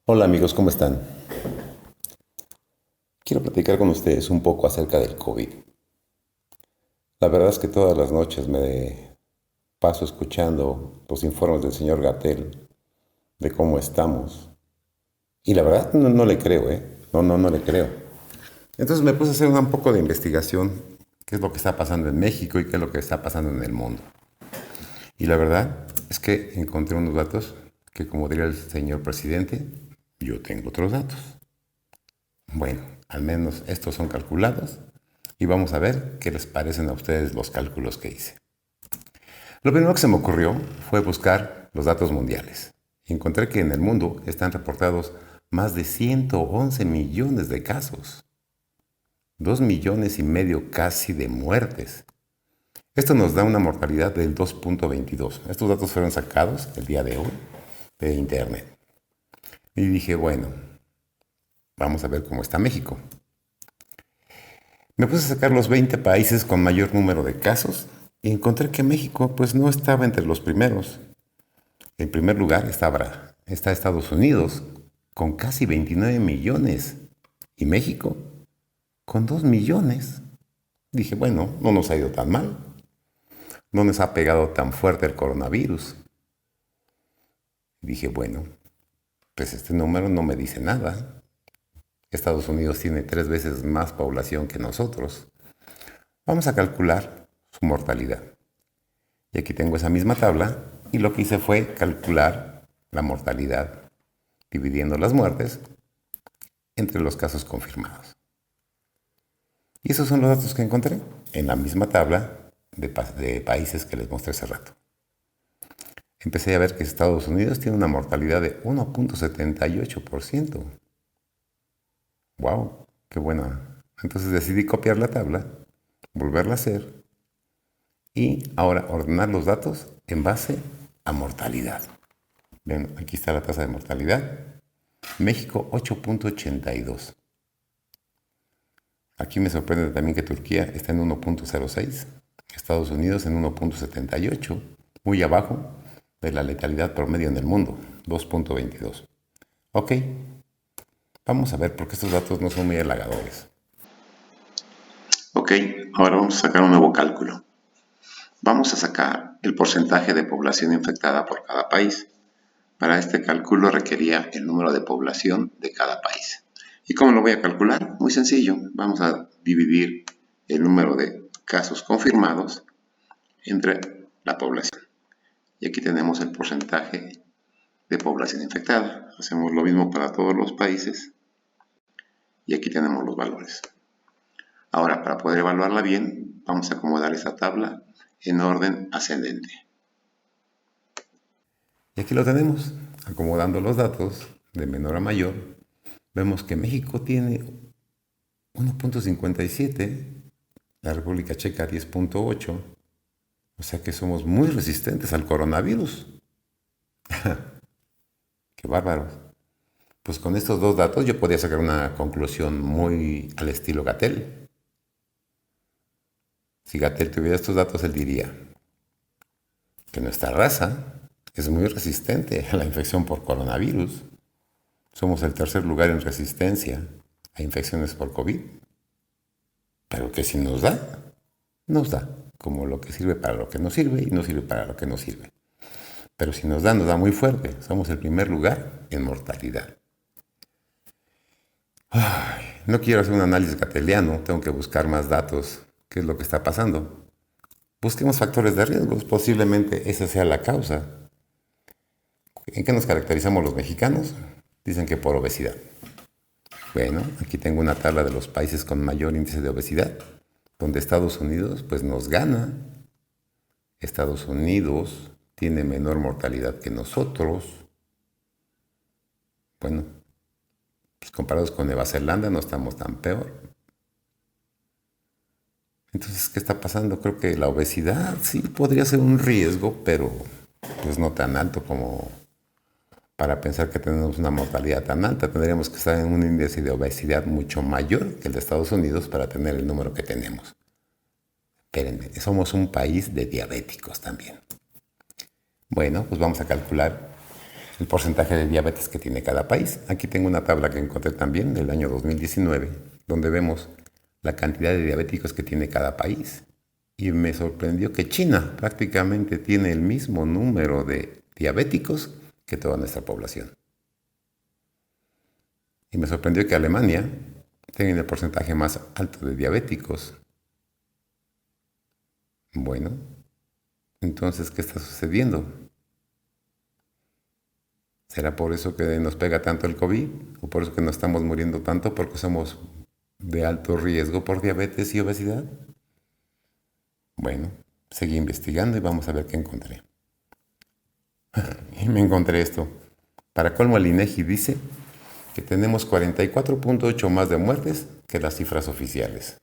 Hola amigos, ¿cómo están? Quiero platicar con ustedes un poco acerca del COVID. La verdad es que todas las noches me paso escuchando los informes del señor Gatell de cómo estamos. Y la verdad no le creo, ¿eh? No le creo. Entonces me puse a hacer un poco de investigación, qué es lo que está pasando en México y qué es lo que está pasando en el mundo. Y la verdad es que encontré unos datos que, como diría el señor presidente, yo tengo otros datos. Bueno, al menos estos son calculados y vamos a ver qué les parecen a ustedes los cálculos que hice. Lo primero que se me ocurrió fue buscar los datos mundiales. Y encontré que en el mundo están reportados más de 111 millones de casos, 2 millones y medio casi de muertes. Esto nos da una mortalidad del 2.22. Estos datos fueron sacados el día de hoy de internet. Y dije, bueno, vamos a ver cómo está México. Me puse a sacar los 20 países con mayor número de casos y encontré que México pues no estaba entre los primeros. En primer lugar está Estados Unidos con casi 29 millones y México con 2 millones. Dije, bueno, no nos ha ido tan mal. No nos ha pegado tan fuerte el coronavirus. Dije, bueno, pues este número no me dice nada. Estados Unidos tiene 3 veces más población que nosotros. Vamos a calcular su mortalidad. Y aquí tengo esa misma tabla y lo que hice fue calcular la mortalidad dividiendo las muertes entre los casos confirmados. Y esos son los datos que encontré en la misma tabla de países que les mostré hace rato. Empecé a ver que Estados Unidos tiene una mortalidad de 1.78%. ¡Wow! ¡Qué buena! Entonces decidí copiar la tabla, volverla a hacer y ahora ordenar los datos en base a mortalidad. Ven, aquí está la tasa de mortalidad. México 8.82. Aquí me sorprende también que Turquía está en 1.06, Estados Unidos en 1.78, muy abajo de la letalidad promedio en el mundo, 2.22. Ok, vamos a ver porque estos datos no son muy halagadores. Ok, ahora vamos a sacar un nuevo cálculo. Vamos a sacar el porcentaje de población infectada por cada país. Para este cálculo requería el número de población de cada país. ¿Y cómo lo voy a calcular? Muy sencillo. Vamos a dividir el número de casos confirmados entre la población. Y aquí tenemos el porcentaje de población infectada. Hacemos lo mismo para todos los países y aquí tenemos los valores. Ahora, para poder evaluarla bien, vamos a acomodar esta tabla en orden ascendente. Y aquí lo tenemos, acomodando los datos de menor a mayor. Vemos que México tiene 1.57, la República Checa 10.8, o sea que somos muy resistentes al coronavirus. ¡Qué bárbaros! Pues con estos dos datos yo podría sacar una conclusión muy al estilo Gatell. Si Gatell tuviera estos datos, él diría que nuestra raza es muy resistente a la infección por coronavirus. Somos el tercer lugar en resistencia a infecciones por COVID. Pero que si nos da, como lo que sirve para lo que no sirve y no sirve para lo que no sirve. Pero si nos da muy fuerte. Somos el primer lugar en mortalidad. Ay, no quiero hacer un análisis gateliano, tengo que buscar más datos. ¿Qué es lo que está pasando? Busquemos factores de riesgo, posiblemente esa sea la causa. ¿En qué nos caracterizamos los mexicanos? Dicen que por obesidad. Bueno, aquí tengo una tabla de los países con mayor índice de obesidad, donde Estados Unidos pues nos gana. Estados Unidos tiene menor mortalidad que nosotros. Bueno, pues comparados con Nueva Zelanda no estamos tan peor. Entonces, ¿qué está pasando? Creo que la obesidad sí podría ser un riesgo, pero pues no tan alto como para pensar que tenemos una mortalidad tan alta. Tendríamos que estar en un índice de obesidad mucho mayor que el de Estados Unidos para tener el número que tenemos. Espérenme, somos un país de diabéticos también. Bueno, pues vamos a calcular el porcentaje de diabetes que tiene cada país. Aquí tengo una tabla que encontré también del año 2019, donde vemos la cantidad de diabéticos que tiene cada país. Y me sorprendió que China prácticamente tiene el mismo número de diabéticos que toda nuestra población. Y me sorprendió que Alemania tenga el porcentaje más alto de diabéticos. Bueno, entonces, ¿qué está sucediendo? ¿Será por eso que nos pega tanto el COVID? ¿O por eso que nos estamos muriendo tanto porque somos de alto riesgo por diabetes y obesidad? Bueno, seguí investigando y vamos a ver qué encontré. Y me encontré esto. Para colmo, el INEGI dice que tenemos 44.8 más de muertes que las cifras oficiales.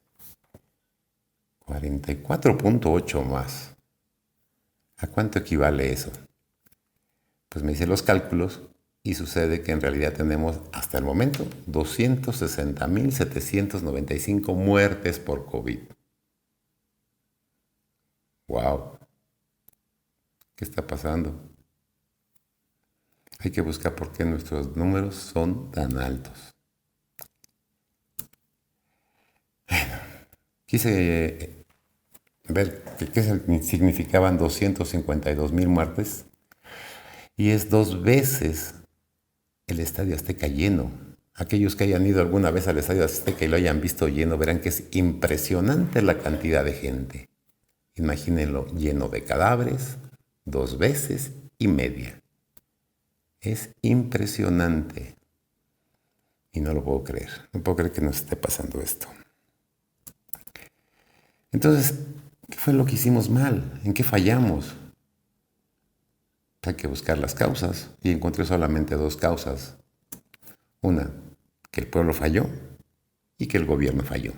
44.8 más. ¿A cuánto equivale eso? Pues me hice los cálculos y sucede que en realidad tenemos hasta el momento 260.795 muertes por COVID. ¡Wow! ¿Qué está pasando? Hay que buscar por qué nuestros números son tan altos. Bueno, quise ver qué significaban 252.000 muertes y es 2 veces el Estadio Azteca lleno. Aquellos que hayan ido alguna vez al Estadio Azteca y lo hayan visto lleno verán que es impresionante la cantidad de gente. Imagínenlo lleno de cadáveres, 2 veces y media. Es impresionante. Y no lo puedo creer. No puedo creer que nos esté pasando esto. Entonces, ¿qué fue lo que hicimos mal? ¿En qué fallamos? Hay que buscar las causas y encontré solamente 2 causas. Una, que el pueblo falló y que el gobierno falló.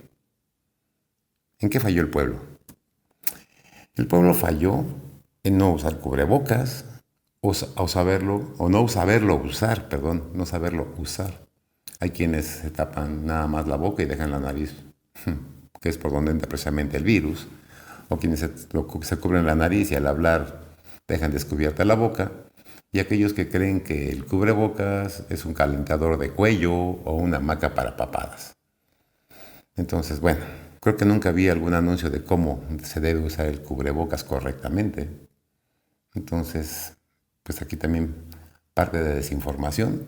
¿En qué falló el pueblo? El pueblo falló en no usar cubrebocas no saberlo usar. Hay quienes se tapan nada más la boca y dejan la nariz, que es por donde entra precisamente el virus, o quienes se cubren la nariz y al hablar dejan descubierta la boca, y aquellos que creen que el cubrebocas es un calentador de cuello o una hamaca para papadas. Entonces, bueno, creo que nunca vi algún anuncio de cómo se debe usar el cubrebocas correctamente. Entonces, pues aquí también parte de desinformación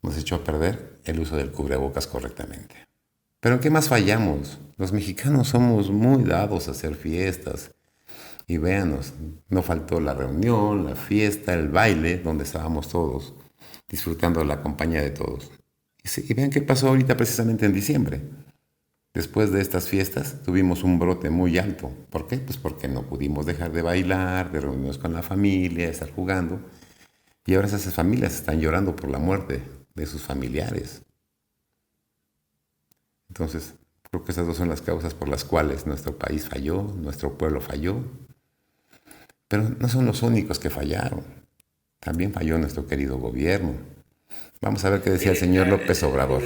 nos echó a perder el uso del cubrebocas correctamente. ¿Pero en qué más fallamos? Los mexicanos somos muy dados a hacer fiestas. Y véanos, no faltó la reunión, la fiesta, el baile, donde estábamos todos, disfrutando de la compañía de todos. Y vean qué pasó ahorita precisamente en diciembre. Después de estas fiestas tuvimos un brote muy alto. ¿Por qué? Pues porque no pudimos dejar de bailar, de reunirnos con la familia, de estar jugando. Y ahora esas familias están llorando por la muerte de sus familiares. Entonces, creo que esas 2 son las causas por las cuales nuestro país falló, nuestro pueblo falló. Pero no son los únicos que fallaron. También falló nuestro querido gobierno. Vamos a ver qué decía el señor López Obrador.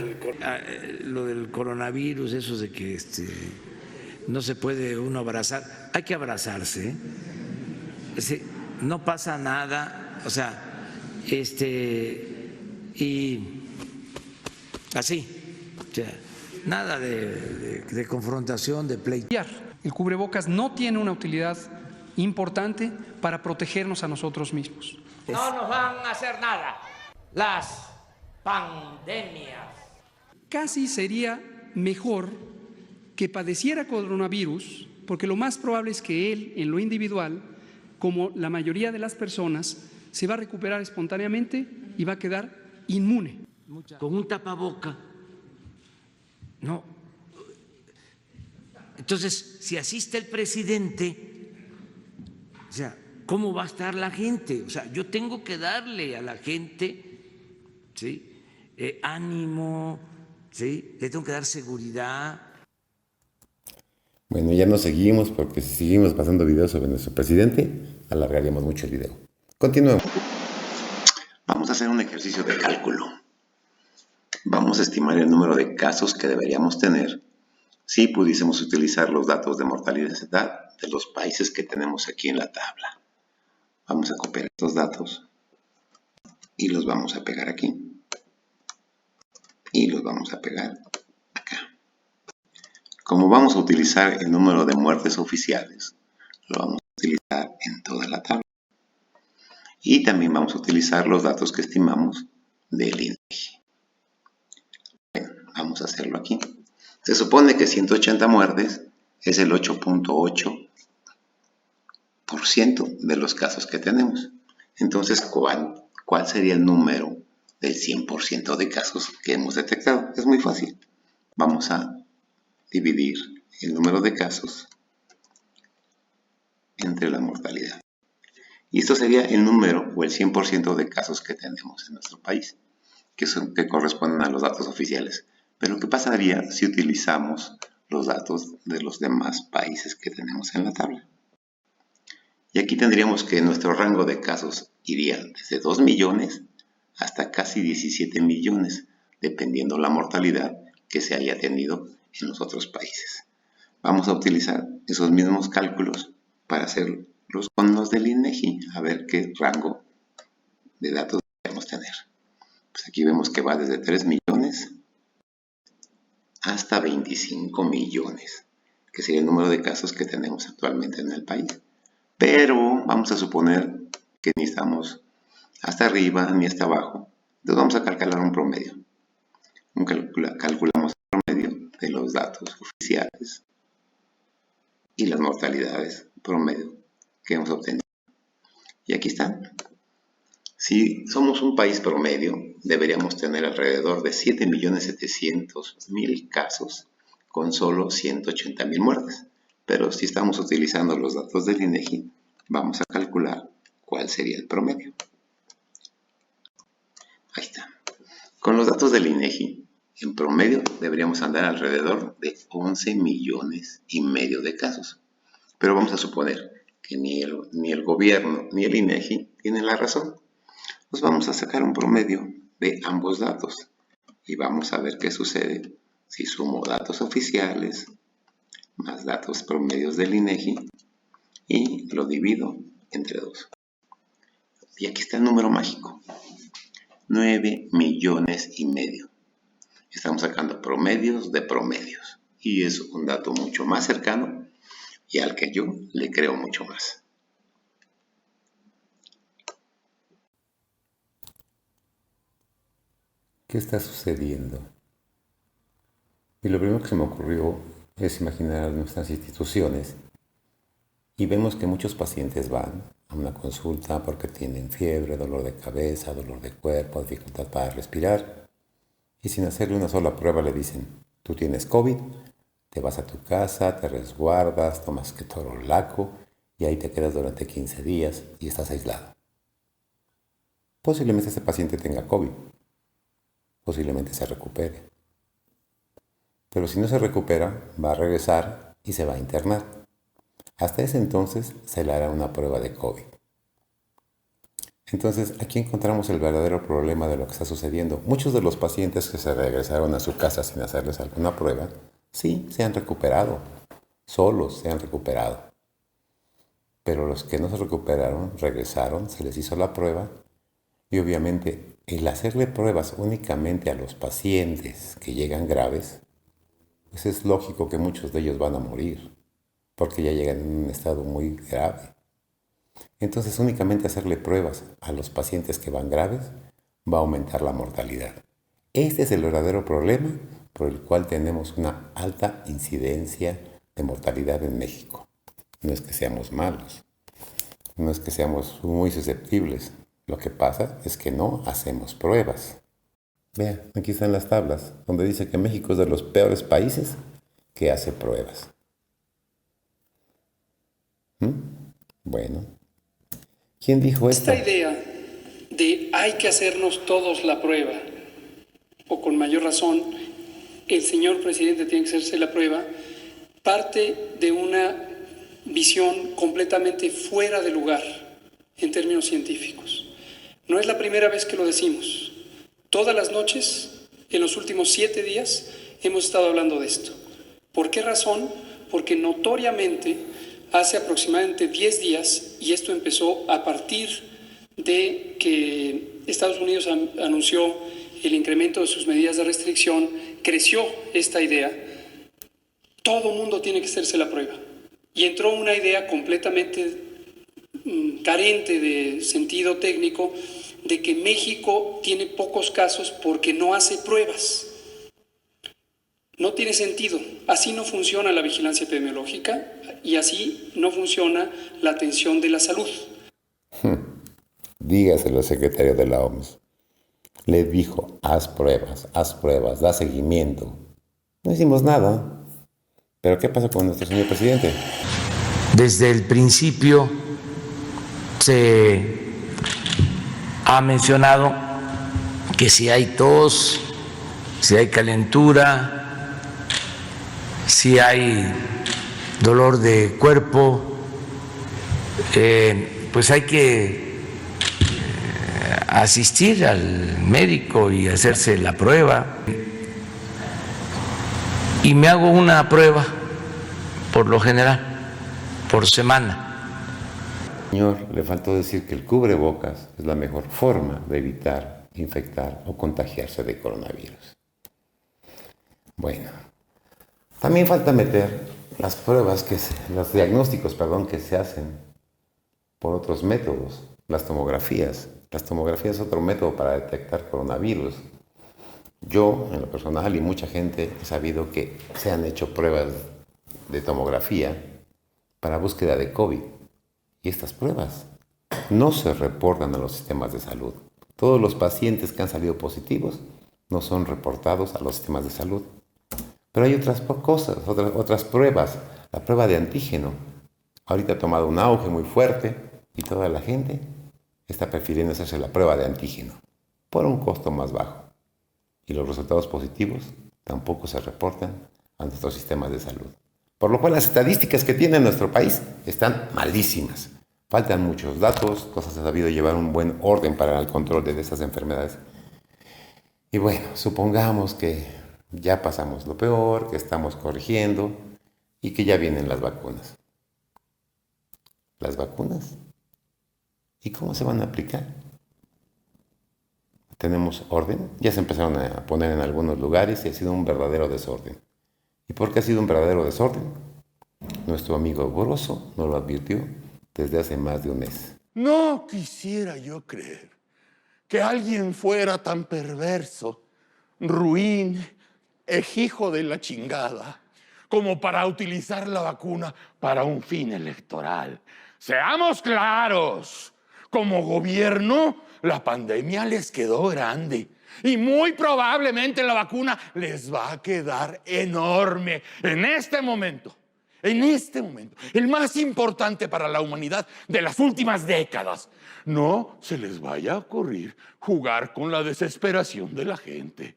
Lo del coronavirus, eso de que no se puede uno abrazar. Hay que abrazarse. No pasa nada. O sea, y así. O sea, nada de confrontación, de pleito. El cubrebocas no tiene una utilidad importante para protegernos a nosotros mismos. No nos van a hacer nada las pandemias. Casi sería mejor que padeciera coronavirus, porque lo más probable es que él, en lo individual, como la mayoría de las personas, se va a recuperar espontáneamente y va a quedar inmune. Con un tapaboca, no. Entonces, si asiste el presidente, o sea, ¿cómo va a estar la gente? O sea, yo tengo que darle a la gente, ¿sí?, ánimo, ¿sí?, le tengo que dar seguridad. Bueno, ya no seguimos porque si seguimos pasando videos sobre nuestro presidente, alargaríamos mucho el video. Continuemos. Vamos a hacer un ejercicio de cálculo. Vamos a estimar el número de casos que deberíamos tener si pudiésemos utilizar los datos de mortalidad de los países que tenemos aquí en la tabla. Vamos a copiar estos datos y los vamos a pegar aquí. Y los vamos a pegar acá. Como vamos a utilizar el número de muertes oficiales, lo vamos a utilizar en toda la tabla. Y también vamos a utilizar los datos que estimamos del INEGI. Bueno, vamos a hacerlo aquí. Se supone que 180 muertes es el 8.8% de los casos que tenemos. Entonces, ¿cuál sería el número del 100% de casos que hemos detectado? Es muy fácil. Vamos a dividir el número de casos entre la mortalidad. Y esto sería el número o el 100% de casos que tenemos en nuestro país, que corresponden a los datos oficiales. Pero ¿qué pasaría si utilizamos los datos de los demás países que tenemos en la tabla? Y aquí tendríamos que nuestro rango de casos iría desde 2 millones hasta casi 17 millones, dependiendo la mortalidad que se haya tenido en los otros países. Vamos a utilizar esos mismos cálculos para hacerlos con los del INEGI, a ver qué rango de datos podemos tener. Pues aquí vemos que va desde 3 millones hasta 25 millones, que sería el número de casos que tenemos actualmente en el país. Pero vamos a suponer que ni estamos hasta arriba ni hasta abajo. Entonces vamos a calcular un promedio. Calculamos el promedio de los datos oficiales y las mortalidades promedio que hemos obtenido. Y aquí están. Si somos un país promedio, deberíamos tener alrededor de 7.700.000 casos con solo 180.000 muertes. Pero si estamos utilizando los datos del INEGI, vamos a calcular cuál sería el promedio. Ahí está. Con los datos del INEGI, en promedio deberíamos andar alrededor de 11 millones y medio de casos. Pero vamos a suponer que ni el gobierno ni el INEGI tienen la razón. Pues vamos a sacar un promedio de ambos datos y vamos a ver qué sucede si sumo datos oficiales más datos promedios del INEGI y lo divido entre 2. Y aquí está el número mágico. 9 millones y medio. Estamos sacando promedios de promedios. Y es un dato mucho más cercano y al que yo le creo mucho más. ¿Qué está sucediendo? Y lo primero que se me ocurrió es imaginar nuestras instituciones y vemos que muchos pacientes van a una consulta porque tienen fiebre, dolor de cabeza, dolor de cuerpo, dificultad para respirar y sin hacerle una sola prueba le dicen, tú tienes COVID, te vas a tu casa, te resguardas, tomas ketorolaco y ahí te quedas durante 15 días y estás aislado. Posiblemente ese paciente tenga COVID, posiblemente se recupere. Pero si no se recupera, va a regresar y se va a internar. Hasta ese entonces se le hará una prueba de COVID. Entonces, aquí encontramos el verdadero problema de lo que está sucediendo. Muchos de los pacientes que se regresaron a su casa sin hacerles alguna prueba, sí, se han recuperado. Solos se han recuperado. Pero los que no se recuperaron, regresaron, se les hizo la prueba y obviamente el hacerle pruebas únicamente a los pacientes que llegan graves, pues es lógico que muchos de ellos van a morir, porque ya llegan en un estado muy grave. Entonces únicamente hacerle pruebas a los pacientes que van graves va a aumentar la mortalidad. Este es el verdadero problema por el cual tenemos una alta incidencia de mortalidad en México. No es que seamos malos, no es que seamos muy susceptibles. Lo que pasa es que no hacemos pruebas. Vean, aquí están las tablas, donde dice que México es de los peores países que hace pruebas. Bueno, ¿quién dijo esto? Esta idea de hay que hacernos todos la prueba, o con mayor razón, el señor presidente tiene que hacerse la prueba, parte de una visión completamente fuera de lugar en términos científicos. No es la primera vez que lo decimos. Todas las noches, en los últimos 7 días, hemos estado hablando de esto. ¿Por qué razón? Porque notoriamente, hace aproximadamente 10 días, y esto empezó a partir de que esta Estados Unidos anunció el incremento de sus medidas de restricción, creció esta idea, todo mundo tiene que hacerse la prueba. Y entró una idea completamente carente de sentido técnico de que México tiene pocos casos porque no hace pruebas. No tiene sentido. Así no funciona la vigilancia epidemiológica y así no funciona la atención de la salud. Dígaselo al secretario de la OMS. Le dijo, haz pruebas, da seguimiento. No hicimos nada. ¿Pero qué pasa con nuestro señor presidente? Desde el principio se ha mencionado que si hay tos, si hay calentura, si hay dolor de cuerpo, pues hay que asistir al médico y hacerse la prueba. Y me hago una prueba, por lo general, por semana. Señor, le faltó decir que el cubrebocas es la mejor forma de evitar infectar o contagiarse de coronavirus. Bueno, también falta meter las pruebas, los diagnósticos, que se hacen por otros métodos, las tomografías. Las tomografías es otro método para detectar coronavirus. Yo, en lo personal, y mucha gente, he sabido que se han hecho pruebas de tomografía para búsqueda de COVID. Y estas pruebas no se reportan a los sistemas de salud. Todos los pacientes que han salido positivos no son reportados a los sistemas de salud. Pero hay otras cosas, otras pruebas. La prueba de antígeno. Ahorita ha tomado un auge muy fuerte y toda la gente está prefiriendo hacerse la prueba de antígeno por un costo más bajo. Y los resultados positivos tampoco se reportan a nuestros sistemas de salud. Por lo cual las estadísticas que tiene nuestro país están malísimas. Faltan muchos datos, cosas ha sabido llevar un buen orden para el control de estas enfermedades. Y bueno, supongamos que ya pasamos lo peor, que estamos corrigiendo y que ya vienen las vacunas. ¿Las vacunas? ¿Y cómo se van a aplicar? ¿Tenemos orden? Ya se empezaron a poner en algunos lugares y ha sido un verdadero desorden. ¿Y por qué ha sido un verdadero desorden? Nuestro amigo Broso nos lo advirtió desde hace más de un mes. No quisiera yo creer que alguien fuera tan perverso, ruin, hijo de la chingada, como para utilizar la vacuna para un fin electoral. Seamos claros, como gobierno, la pandemia les quedó grande y muy probablemente la vacuna les va a quedar enorme en este momento, el más importante para la humanidad de las últimas décadas. No se les vaya a ocurrir jugar con la desesperación de la gente.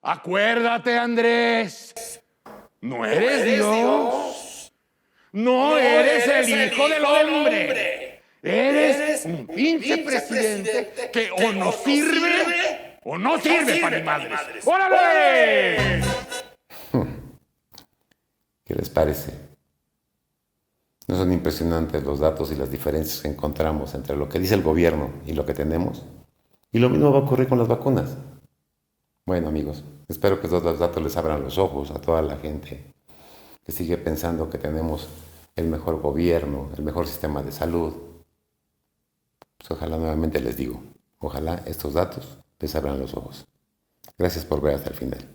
Acuérdate, Andrés, no eres Dios, no eres el Hijo del Hombre. Eres un pinche presidente que o no sirve o no sirve para ni madres. ¡Órale! ¿Qué les parece? ¿No son impresionantes los datos y las diferencias que encontramos entre lo que dice el gobierno y lo que tenemos? Y lo mismo va a ocurrir con las vacunas. Bueno, amigos, espero que todos los datos les abran los ojos a toda la gente que sigue pensando que tenemos el mejor gobierno, el mejor sistema de salud. Pues ojalá, nuevamente les digo, ojalá estos datos les abran los ojos. Gracias por ver hasta el final.